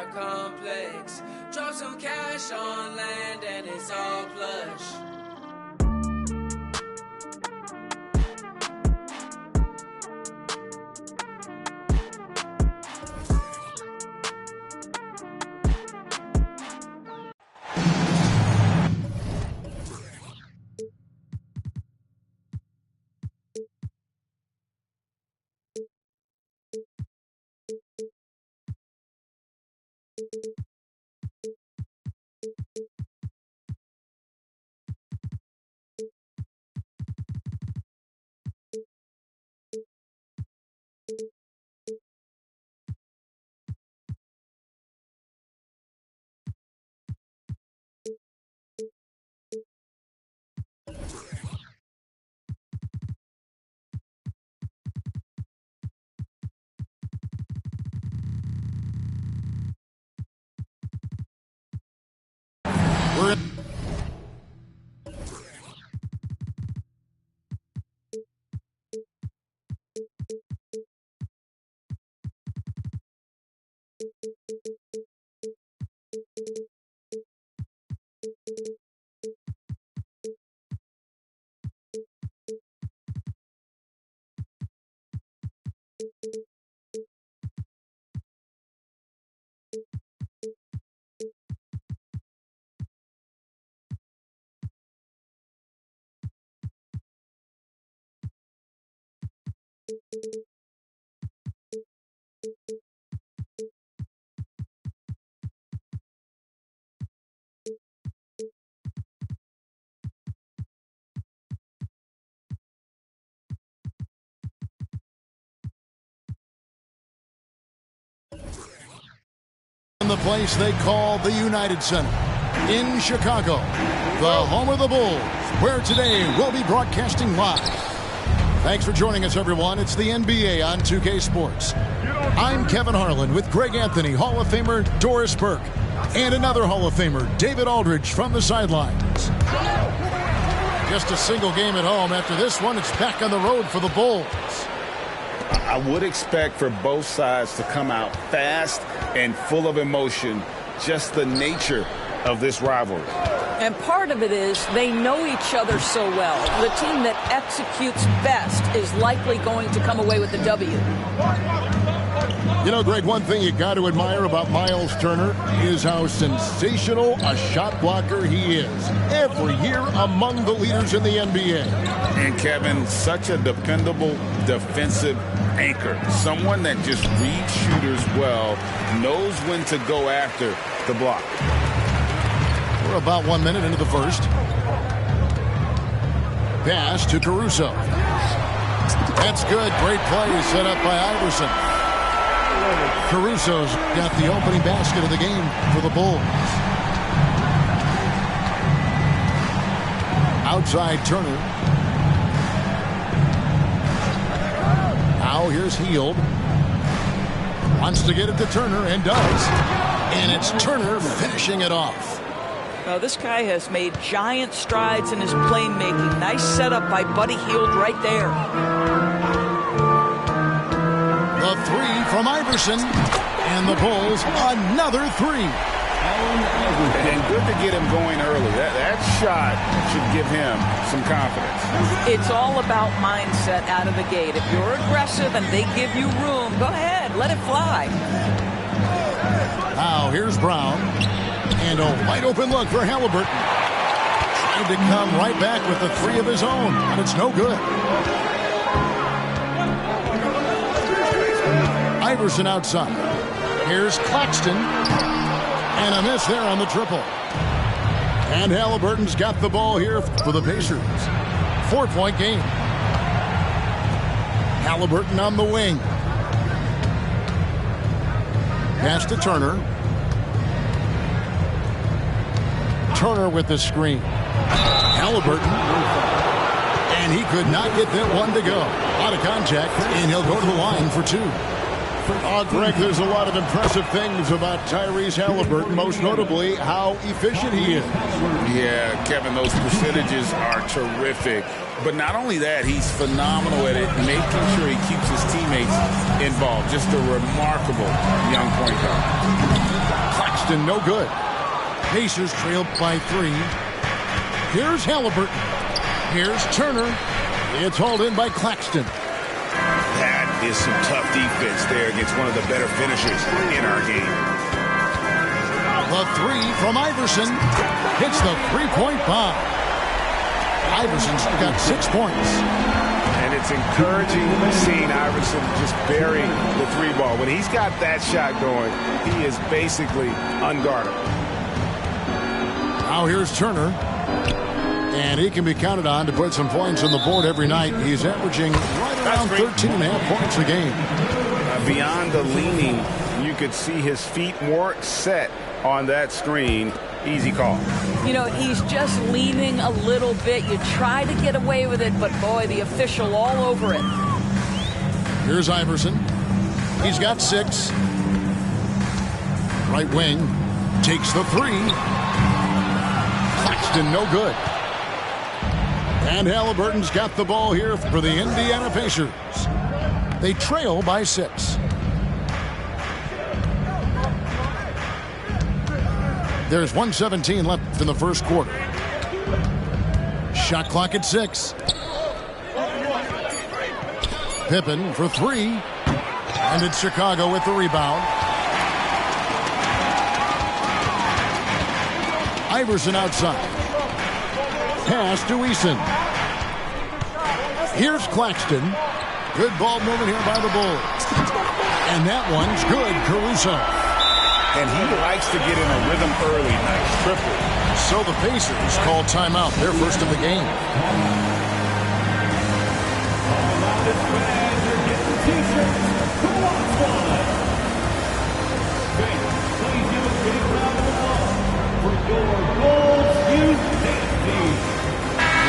our complex. Drop some cash on land and it's all plush. In the place they call the United Center in Chicago, the home of the Bulls, where today we'll be broadcasting live. Thanks for joining us, everyone. It's the NBA on 2K Sports. I'm Kevin Harlan with Greg Anthony, Hall of Famer Doris Burke, and another Hall of Famer, David Aldridge, from the sidelines. Just a single game at home. After this one, it's back on the road for the Bulls. I would expect for both sides to come out fast and full of emotion, just the nature of this rivalry. And part of it is they know each other so well. The team that executes best is likely going to come away with the W. You know, Greg, one thing you got to admire about Miles Turner is how sensational a shot blocker he is. Every year among the leaders in the NBA. And Kevin, such a dependable defensive anchor. Someone that just reads shooters well, knows when to go after the block. We're about 1 minute into the first. Pass to Caruso. That's good. Great play set up by Iverson. Caruso's got the opening basket of the game for the Bulls. Outside Turner. Now here's Hield. Wants to get it to Turner and does. And it's Turner finishing it off. Now, this guy has made giant strides in his playmaking. Nice setup by Buddy Hield right there. The three from Iverson. And the Bulls, another three. And good to get him going early. That shot should give him some confidence. It's all about mindset out of the gate. If you're aggressive and they give you room, go ahead, let it fly. Now, here's Brown. And a wide open look for Halliburton. Trying to come right back with the three of his own, but it's no good. Iverson outside. Here's Claxton. And a miss there on the triple. And Halliburton's got the ball here for the Pacers. 4-point game. Halliburton on the wing. Pass to Turner. Turner with the screen. Halliburton. And he could not get that one to go. Out of contact, and he'll go to the line for two. Greg, there's a lot of impressive things about Tyrese Halliburton, most notably how efficient he is. Yeah, Kevin, those percentages are terrific. But not only that, he's phenomenal at it, making sure he keeps his teammates involved. Just a remarkable young point guard. Claxton, no good. Pacers trailed by 3. Here's Halliburton. Here's Turner. It's hauled in by Claxton. That is some tough defense there against one of the better finishers in our game. The 3 from Iverson hits the three-point bomb. Iverson's got 6 points. And it's encouraging seeing Iverson just bury the 3 ball. When he's got that shot going, he is basically unguardable. Now here's Turner. And he can be counted on to put some points on the board every night. He's averaging right around 13.5 points a game. Beyond the leaning, you could see his feet more set on that screen. Easy call. You know, he's just leaning a little bit. You try to get away with it, but boy, the official all over it. Here's Iverson. He's got 6. Right wing takes the 3. Claxton, no good. And Halliburton's got the ball here for the Indiana Pacers. They trail by 6. There's 1:17 left in the first quarter. Shot clock at 6. Pippen for 3. And it's Chicago with the rebound. Iverson outside. Pass to Eason. Here's Claxton. Good ball movement here by the Bulls. And that one's good, Caruso. And he likes to get in a rhythm early. Nice triple. So the Pacers call timeout, their first of the game.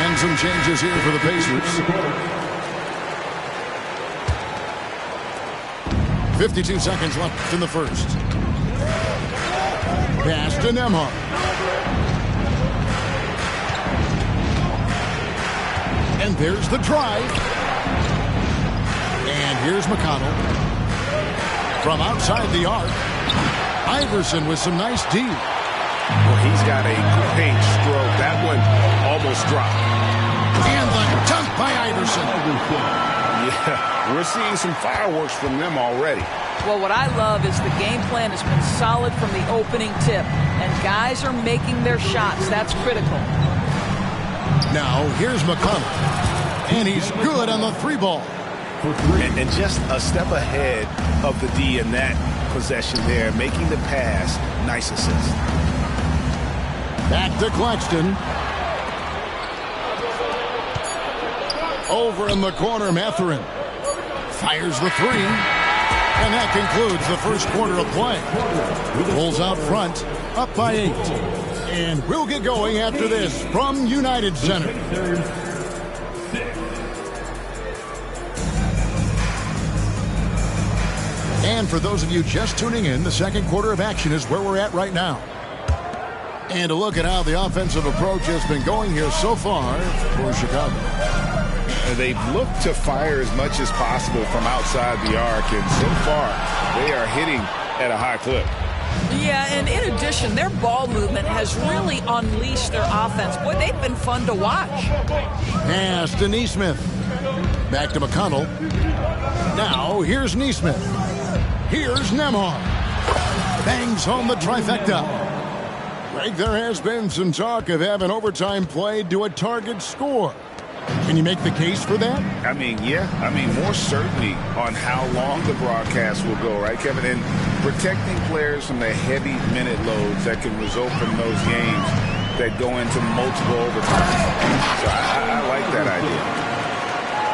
And some changes here for the Pacers. 52 seconds left in the first. Pass to Nembhard. And there's the drive. And here's McConnell. From outside the arc, Iverson with some nice D. Well, he's got a great stroke. That one almost dropped. And the dunk by Iverson. Yeah, we're seeing some fireworks from them already. Well, what I love is the game plan has been solid from the opening tip, and guys are making their shots. That's critical. Now, here's McConnell, and he's good on the 3 ball. And just a step ahead of the D in that possession there, making the pass. Nice assist. Back to Claxton. Over in the corner, Mathurin fires the 3. And that concludes the first quarter of play. Bulls out front, up by 8. And we'll get going after this from United Center. And for those of you just tuning in, the second quarter of action is where we're at right now. And a look at how the offensive approach has been going here so far for Chicago. They've looked to fire as much as possible from outside the arc, and so far they are hitting at a high clip. Yeah, and in addition, their ball movement has really unleashed their offense. Boy, they've been fun to watch. Pass to Nesmith. Back to McConnell. Now, here's Nesmith. Here's Nembhard. Bangs home the trifecta. Greg, there has been some talk of having overtime played to a target score. Can you make the case for that? I mean, yeah. I mean, more certainty on how long the broadcast will go, right, Kevin? And protecting players from the heavy minute loads that can result from those games that go into multiple overtimes. So I like that idea.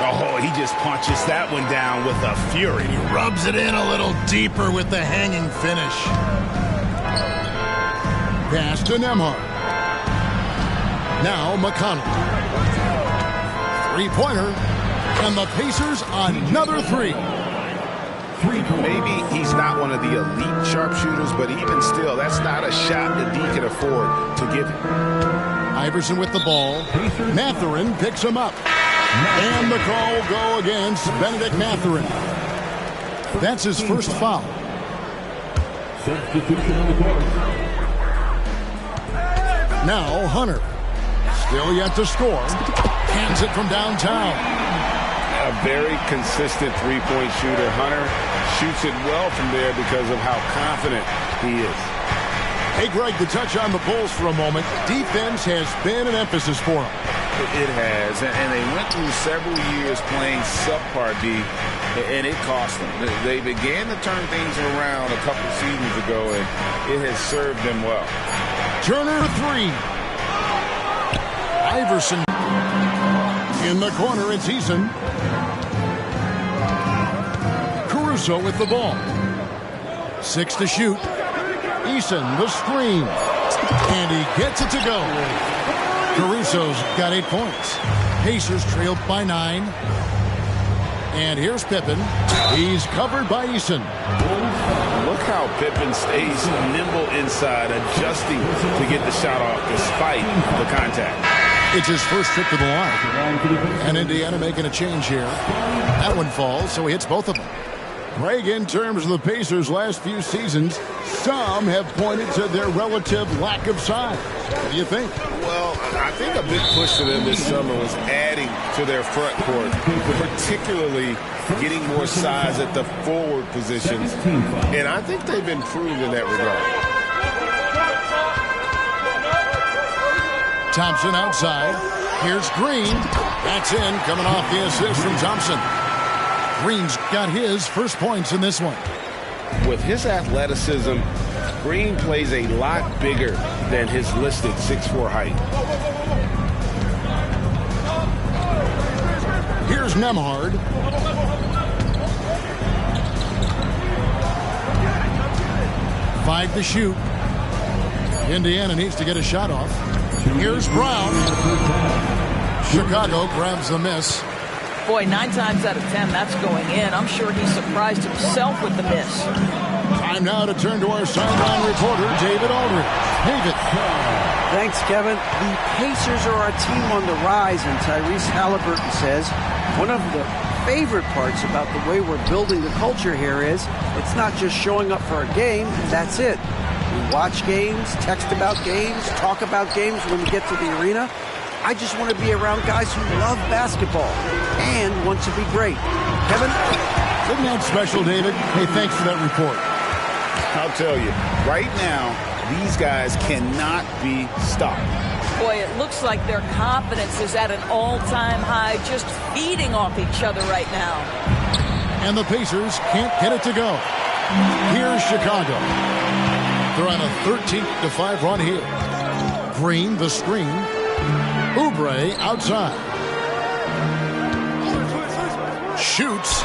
Oh, he just punches that one down with a fury. He rubs it in a little deeper with the hanging finish. Pass to Nembhard. Now McConnell. Three-pointer, and the Pacers another 3. Maybe he's not one of the elite sharpshooters, but even still, that's not a shot that he can afford to give him. Iverson with the ball. Mathurin picks him up. And the call will go against Benedict Mathurin. That's his first foul. Substitution on the court. Now Hunter. Still yet to score. Hands it from downtown. A very consistent three-point shooter. Hunter shoots it well from there because of how confident he is. Hey, Greg, the touch on the Bulls for a moment. Defense has been an emphasis for them. It has, and they went through several years playing subpar D, and it cost them. They began to turn things around a couple seasons ago, and it has served them well. Turner three. Iverson in the corner. It's Eason. Caruso with the ball. 6 to shoot. Eason, the screen. And he gets it to go. Caruso's got 8 points. Pacers trailed by 9. And here's Pippen. He's covered by Eason. Look how Pippen stays nimble inside, adjusting to get the shot off despite the contact. It's his first trip to the line. And Indiana making a change here. That one falls, so he hits both of them. Greg, in terms of the Pacers' last few seasons, some have pointed to their relative lack of size. What do you think? Well, I think a big push for them this summer was adding to their front court, particularly getting more size at the forward positions. And I think they've improved in that regard. Thompson outside. Here's Green. That's in, coming off the assist from Thompson. Green's got his first points in this one. With his athleticism, Green plays a lot bigger than his listed 6'4" height. Here's Nembhard. Five to shoot. Indiana needs to get a shot off. Here's Brown. Chicago grabs the miss. Boy, 9 times out of 10, that's going in. I'm sure he surprised himself with the miss. Time now to turn to our sideline reporter, David Aldridge. David. Thanks, Kevin. The Pacers are a team on the rise, and Tyrese Halliburton says one of the favorite parts about the way we're building the culture here is it's not just showing up for a game, and that's it. We watch games, text about games, talk about games when we get to the arena. I just want to be around guys who love basketball and want to be great. Kevin? Isn't that special, David? Hey, thanks for that report. I'll tell you, right now, these guys cannot be stopped. Boy, it looks like their confidence is at an all-time high, just feeding off each other right now. And the Pacers can't get it to go. Here's Chicago. They're on a 13-5 run here. Green, the screen. Oubre outside. Shoots.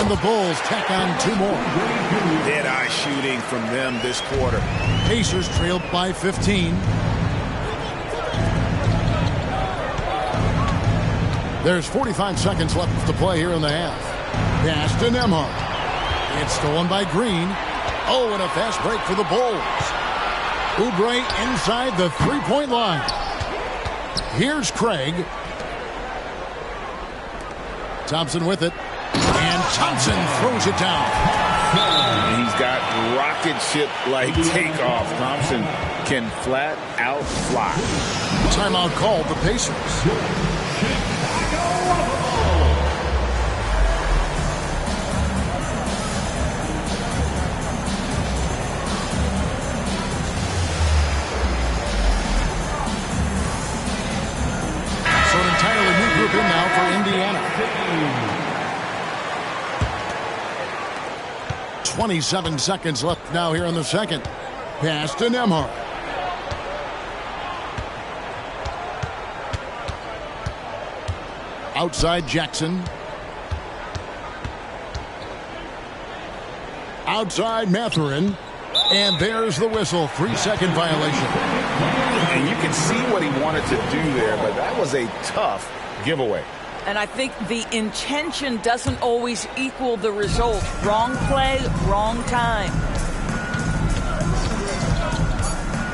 And the Bulls tack on 2 more. Dead-eye shooting from them this quarter. Pacers trailed by 15. There's 45 seconds left to play here in the half. Pass to Nembhard. It's stolen by Green. Oh, and a fast break for the Bulls. Oubre inside the 3-point line. Here's Craig. Thompson with it. And Thompson throws it down. And he's got rocket ship-like takeoff. Thompson can flat out fly. Timeout called the Pacers. In now for Indiana. 27 seconds left now here in the second. Pass to Nembhard. Outside Jackson. Outside Mathurin. And there's the whistle. 3-second violation. And you can see what he wanted to do there, but that was a tough giveaway. And I think the intention doesn't always equal the result. Wrong play, wrong time.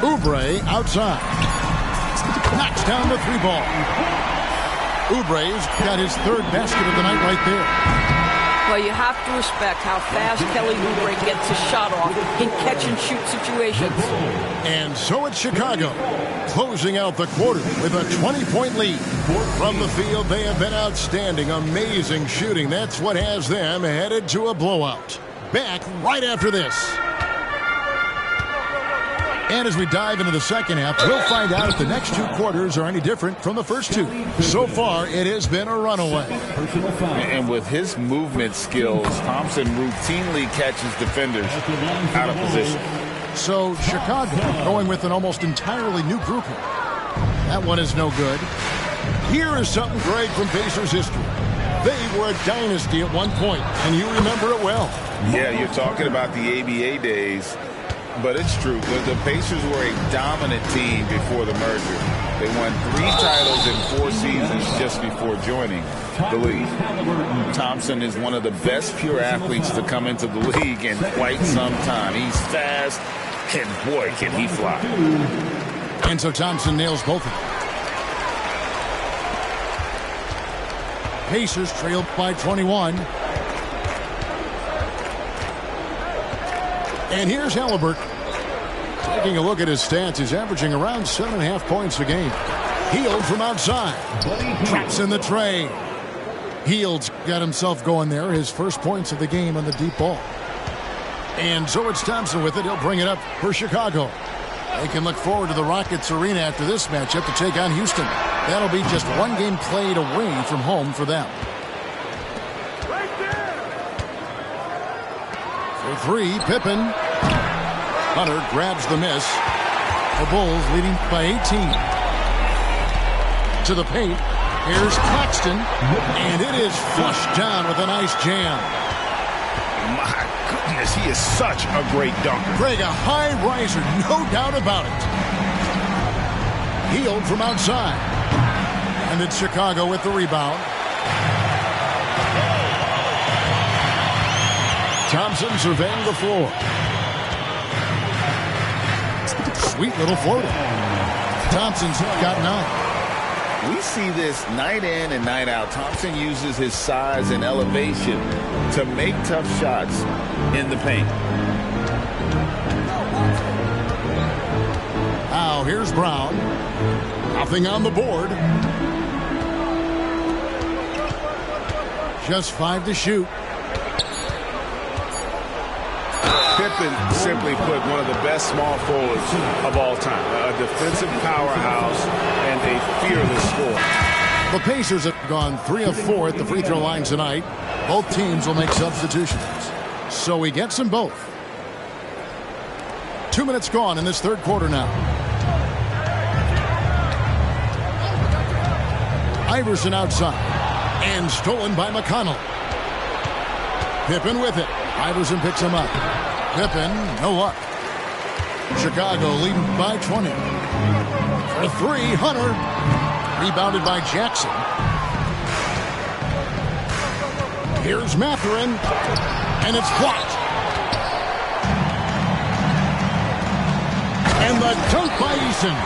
Oubre outside. Knocks down the 3-ball. Oubre's got his 3rd basket of the night right there. Well, you have to respect how fast Kelly Oubre gets his shot off in catch-and-shoot situations. And so it's Chicago, closing out the quarter with a 20-point lead. From the field, they have been outstanding, amazing shooting. That's what has them headed to a blowout. Back right after this. And as we dive into the second half, we'll find out if the next 2 quarters are any different from the first 2. So far, it has been a runaway. And with his movement skills, Thompson routinely catches defenders out of position. So Chicago going with an almost entirely new group here. That one is no good. Here is something great from Pacers history. They were a dynasty at one point, and you remember it well. Yeah, you're talking about the ABA days. But it's true. The Pacers were a dominant team before the merger. They won 3 titles in 4 seasons just before joining the league. Thompson is one of the best pure athletes to come into the league in quite some time. He's fast, and boy, can he fly. And so Thompson nails both of them. Pacers trailed by 21. And here's Halliburton. Taking a look at his stats, he's averaging around 7.5 points a game. Hield from outside. Traps in the tray. Hield's got himself going there. His first points of the game on the deep ball. And so it's Thompson with it. He'll bring it up for Chicago. They can look forward to the Rockets Arena after this matchup to take on Houston. That'll be just 1 game played away from home for them. For 3, Pippen. Hunter grabs the miss. The Bulls leading by 18. To the paint. Here's Claxton. And it is flushed down with a nice jam. My goodness, he is such a great dunker. Greg, a high riser, no doubt about it. Hield from outside. And it's Chicago with the rebound. Thompson surveying the floor. Sweet little floater. Thompson's got 9. We see this night in and night out. Thompson uses his size and elevation to make tough shots in the paint. Now here's Brown. Nothing on the board. Just 5 to shoot. Pippen simply put one of the best small forwards of all time. A defensive powerhouse and a fearless scorer. The Pacers have gone 3 of 4 at the free throw line tonight. Both teams will make substitutions. So he gets them both. 2 minutes gone in this third quarter now. Iverson outside. And stolen by McConnell. Pippen with it. Iverson picks him up. Pippen, no luck. Chicago leading by 20. For 3, Hunter. Rebounded by Jackson. Here's Mathurin. And it's blocked. And the dunk by Eason.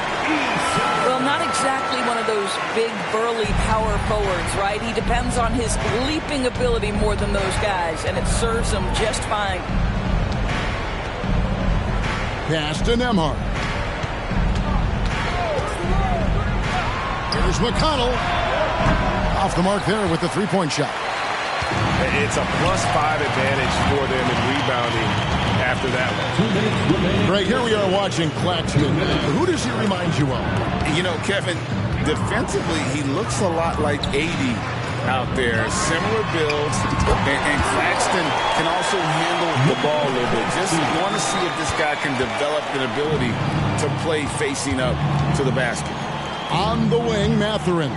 Well, not exactly one of those big, burly power forwards, right? He depends on his leaping ability more than those guys, and it serves him just fine. Pass to Nembhard. Here's McConnell. Off the mark there with the three-point shot. It's a +5 advantage for them in rebounding after that one. Greg, here we are watching Claxton. Who does he remind you of? You know, Kevin, defensively, he looks a lot like 80 out there. Similar builds, and Claxton can also handle the ball a little bit. Just want to see if this guy can develop an ability to play facing up to the basket. On the wing, Mathurin.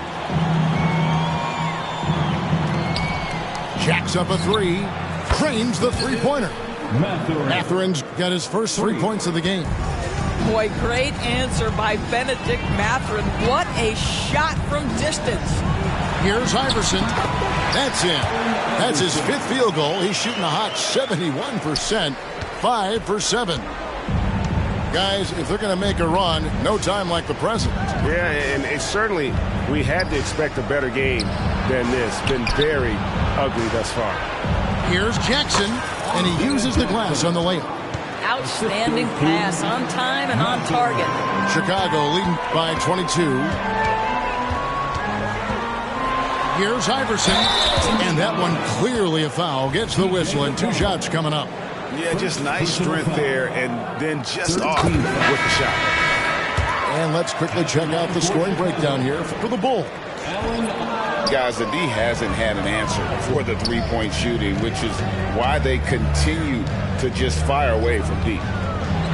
Jacks up a 3. Trains the three-pointer. Mathurin's got his first 3 points of the game. Boy, great answer by Benedict Mathurin. What a shot from distance. Here's Iverson. That's in. That's his 5th field goal. He's shooting a hot 71%. 5 for 7. Guys, if they're going to make a run, no time like the present. Yeah, and it's certainly, we had to expect a better game than this. Been very ugly thus far. Here's Jackson, and he uses the glass on the layup. Outstanding pass, on time and on target. Chicago leading by 22. Here's Iverson, and that one clearly a foul. Gets the whistle, and 2 shots coming up. Yeah, just nice strength there, and then just off with the shot. And let's quickly check out the scoring breakdown here for the Bulls. Guys, the D hasn't had an answer for the three-point shooting, which is why they continue to just fire away from deep.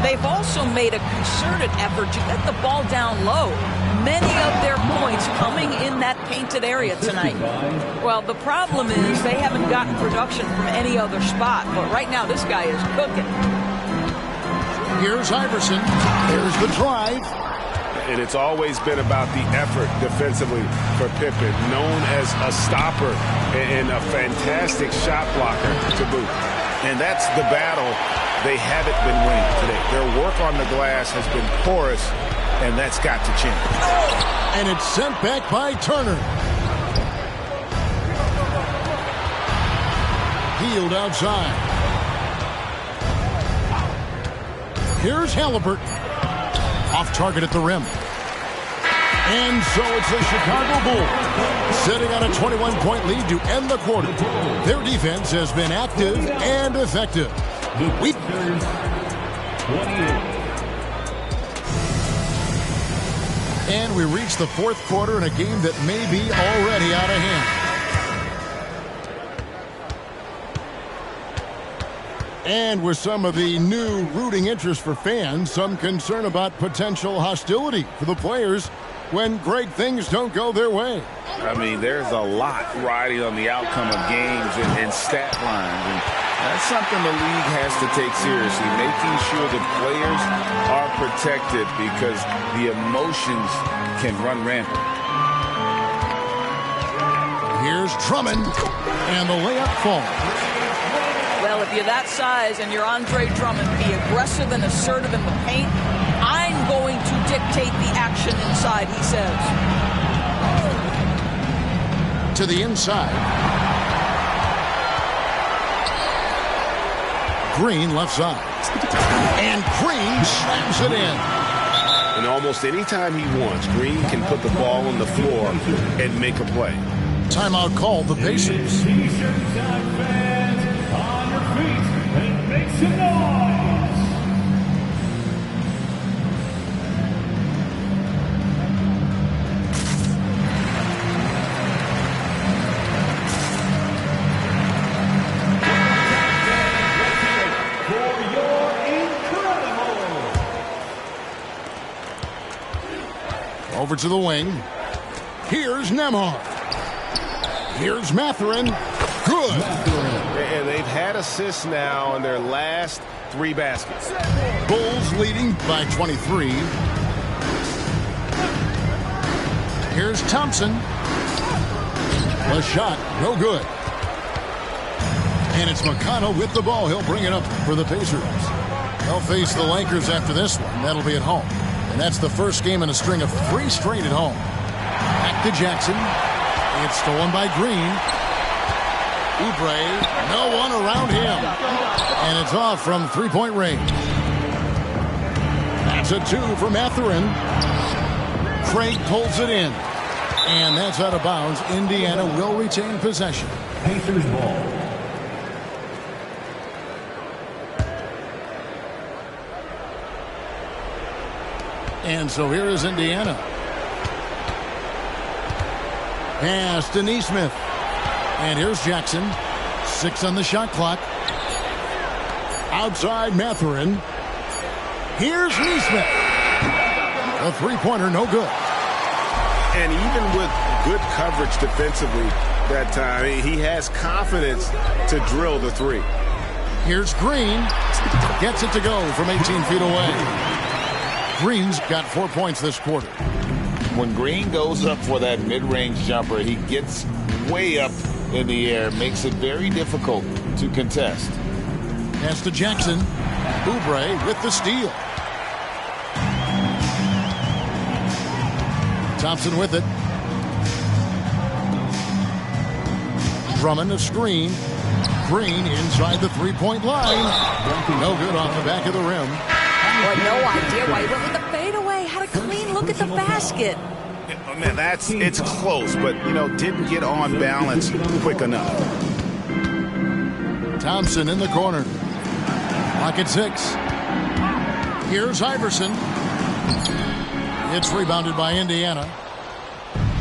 They've also made a concerted effort to get the ball down low. Many of their points coming in that painted area tonight. Well, the problem is they haven't gotten production from any other spot. But right now, this guy is cooking. Here's Iverson. Here's the drive. And it's always been about the effort defensively for Pippen, known as a stopper and a fantastic shot blocker to boot. And that's the battle they haven't been winning today. Their work on the glass has been porous, and that's got to change. And it's sent back by Turner. Healed outside. Here's Halliburton. Off target at the rim. And so it's the Chicago Bulls sitting on a 21-point lead to end the quarter. Their defense has been active and effective. And we reach the 4th quarter in a game that may be already out of hand. And with some of the new rooting interest for fans, some concern about potential hostility for the players when great things don't go their way. I mean, there's a lot riding on the outcome of games and stat lines. And that's something the league has to take seriously, making sure the players are protected because the emotions can run rampant. Here's Drummond, and the layup falls. Well, if you're that size and you're Andre Drummond, be aggressive and assertive in the paint. I'm going to dictate the action inside, he says. To the inside. Green left side. And Green slams it in. And almost any time he wants, Green can put the ball on the floor and make a play. Timeout called the Pacers. Make some noise! For your incredible! Over to the wing. Here's Nembhard. Here's Mathurin. Good. And they've had assists now in their last 3 baskets. Bulls leading by 23. Here's Thompson. A shot, no good. And it's McConnell with the ball. He'll bring it up for the Pacers. They'll face the Lakers after this one. That'll be at home. And that's the first game in a string of 3 straight at home. Back to Jackson. It's stolen by Green. Oubre, no one around him. And it's off from 3-point range. That's a 2 for Mathurin. Craig pulls it in. And that's out of bounds. Indiana will retain possession. Pacers ball. And so here is Indiana. Pass to Nesmith. And here's Jackson. 6 on the shot clock. Outside Mathurin. Here's Nesmith. A 3-pointer, no good. And even with good coverage defensively that time, he has confidence to drill the 3. Here's Green. Gets it to go from 18 feet away. Green's got 4 points this quarter. When Green goes up for that mid-range jumper, he gets way up in the air, makes it very difficult to contest. Pass to Jackson. Oubre with the steal. Thompson with it. Drummond a screen. Green inside the three-point line. No good off the back of the rim. Boy, no idea why he went with the fadeaway. Had a clean look at the basket. Man, it's close, but, didn't get on balance quick enough. Thompson in the corner. Clock at 6. Here's Iverson. It's rebounded by Indiana.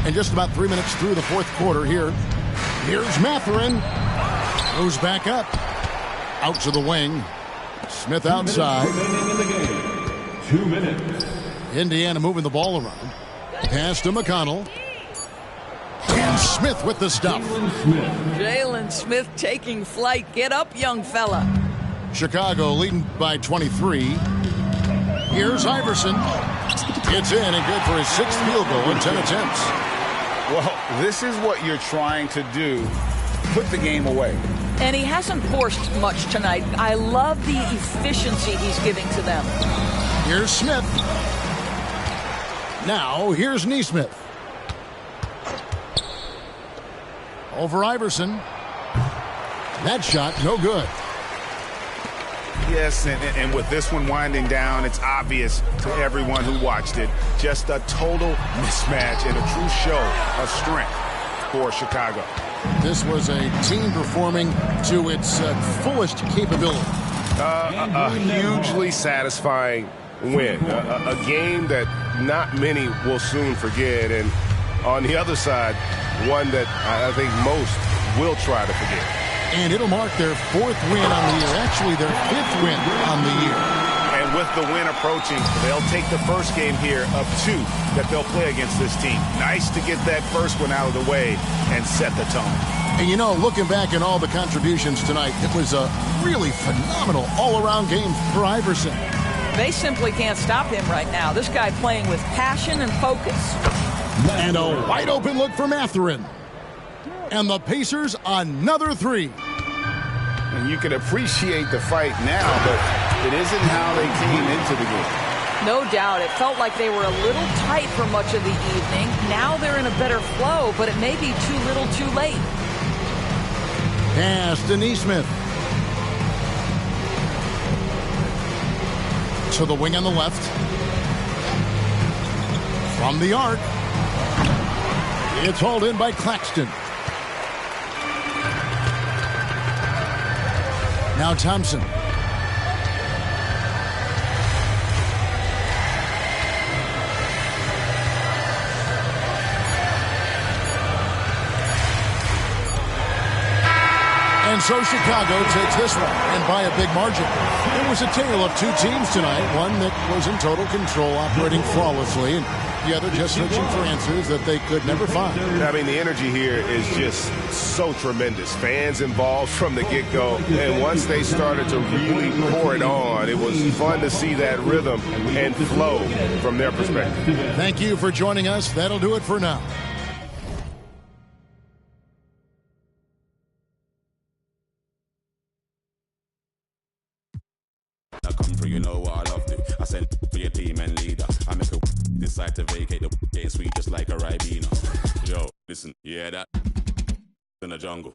And just about 3 minutes through the fourth quarter here. Here's Mathurin. Goes back up. Out to the wing. Smith outside. 2 minutes. Indiana moving the ball around. Pass to McConnell. And Smith with the stuff. Jalen Smith taking flight. Get up, young fella. Chicago leading by 23. Here's Iverson. It's in and good for his 6th field goal in 10 attempts. Well, this is what you're trying to do. Put the game away. And he hasn't forced much tonight. I love the efficiency he's giving to them. Here's Smith. Now, here's Nesmith. Over Iverson. That shot, no good. Yes, and with this one winding down, it's obvious to everyone who watched it. Just a total mismatch and a true show of strength for Chicago. This was a team performing to its fullest capability. A hugely satisfying win. A game that not many will soon forget. And on the other side, one that I think most will try to forget. And it'll mark their 4th win on the year. Actually, their 5th win on the year. And with the win approaching, they'll take the first game here of 2 that they'll play against this team. Nice to get that first one out of the way and set the tone. And looking back at all the contributions tonight, it was a really phenomenal all-around game for Iverson. They simply can't stop him right now. This guy playing with passion and focus. And a wide-open look for Mathurin. And the Pacers another 3. And you can appreciate the fight now, but it isn't how they came into the game. No doubt. It felt like they were a little tight for much of the evening. Now they're in a better flow, but it may be too little too late. Pass to Nesmith. To the wing on the left. From the arc. It's hauled in by Claxton. Now Thompson. And so Chicago takes this one, and by a big margin. It was a tale of 2 teams tonight, one that was in total control, operating flawlessly, and the other just searching for answers that they could never find. I mean, the energy here is just so tremendous. Fans involved from the get-go, and once they started to really pour it on, it was fun to see that rhythm and flow from their perspective. Thank you for joining us. That'll do it for now. I come through, you know what I love to. I send for your team and leader. I make a decide to vacate the game sweet just like a Ribena. Yo, listen, yeah that in the jungle.